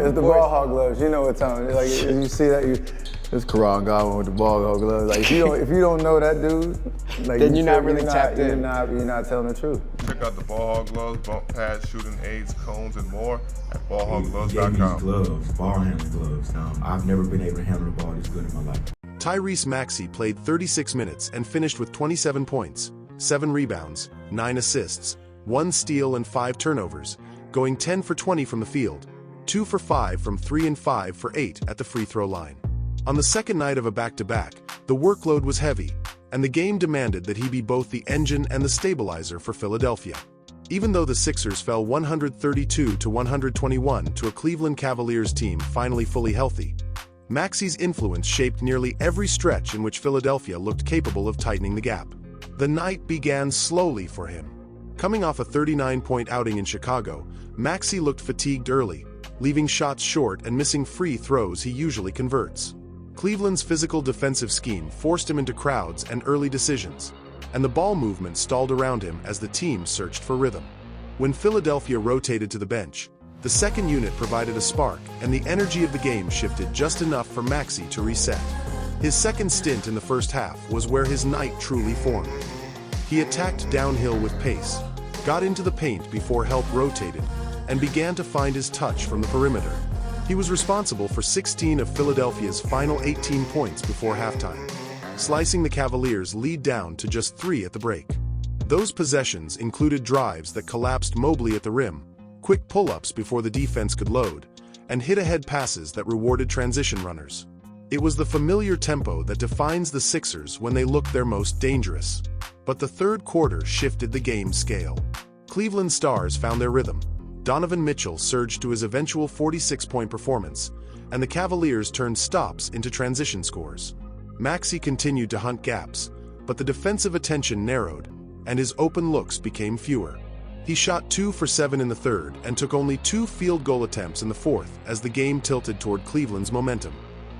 it's the ball hog gloves. You know what time? Like you see that, it's Karan Godwin with the ball hog gloves. Like if you don't know that dude, like then you're not really tapped in. You're not telling the truth. Check out the ball hog gloves, bump pads, shooting aids, cones, and more at ballhoggloves.com. He gave me these gloves, ball handling gloves. I've never been able to handle the ball this good in my life. Tyrese Maxey played 36 minutes and finished with 27 points, 7 rebounds, 9 assists, 1 steal and 5 turnovers, going 10 for 20 from the field, 2 for 5 from 3 and 5 for 8 at the free throw line. On the second night of a back-to-back, the workload was heavy, and the game demanded that he be both the engine and the stabilizer for Philadelphia. Even though the Sixers fell 132-121 to a Cleveland Cavaliers team finally fully healthy, Maxey's influence shaped nearly every stretch in which Philadelphia looked capable of tightening the gap. The night began slowly for him. Coming off a 39-point outing in Chicago, Maxey looked fatigued early, leaving shots short and missing free throws he usually converts. Cleveland's physical defensive scheme forced him into crowds and early decisions, and the ball movement stalled around him as the team searched for rhythm. When Philadelphia rotated to the bench, the second unit provided a spark, and the energy of the game shifted just enough for Maxey to reset. His second stint in the first half was where his night truly formed. He attacked downhill with pace, got into the paint before help rotated, and began to find his touch from the perimeter. He was responsible for 16 of Philadelphia's final 18 points before halftime, slicing the Cavaliers' lead down to just 3 at the break. Those possessions included drives that collapsed Mobley at the rim, quick pull-ups before the defense could load, and hit-ahead passes that rewarded transition runners. It was the familiar tempo that defines the Sixers when they looked their most dangerous. But the third quarter shifted the game's scale. Cleveland Stars found their rhythm. Donovan Mitchell surged to his eventual 46-point performance, and the Cavaliers turned stops into transition scores. Maxey continued to hunt gaps, but the defensive attention narrowed, and his open looks became fewer. He shot 2 for 7 in the third and took only 2 field goal attempts in the fourth as the game tilted toward Cleveland's momentum.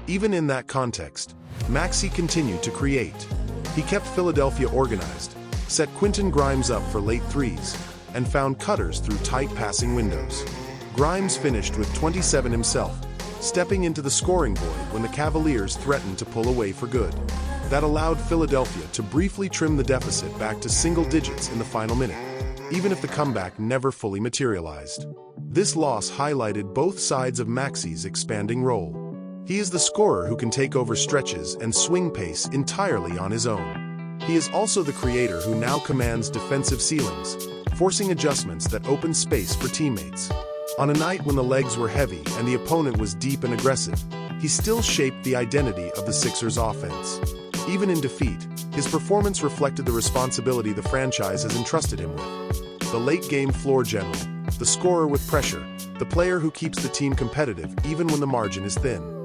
Even in that context, Maxey continued to create. He kept Philadelphia organized, set Quentin Grimes up for late threes, and found cutters through tight passing windows. Grimes finished with 27 himself, stepping into the scoring void when the Cavaliers threatened to pull away for good. That allowed Philadelphia to briefly trim the deficit back to single digits in the final minute, even if the comeback never fully materialized. This loss highlighted both sides of Maxey's expanding role. He is the scorer who can take over stretches and swing pace entirely on his own. He is also the creator who now commands defensive ceilings, forcing adjustments that open space for teammates. On a night when the legs were heavy and the opponent was deep and aggressive, he still shaped the identity of the Sixers' offense. Even in defeat, his performance reflected the responsibility the franchise has entrusted him with. The late-game floor general, the scorer with pressure, the player who keeps the team competitive even when the margin is thin.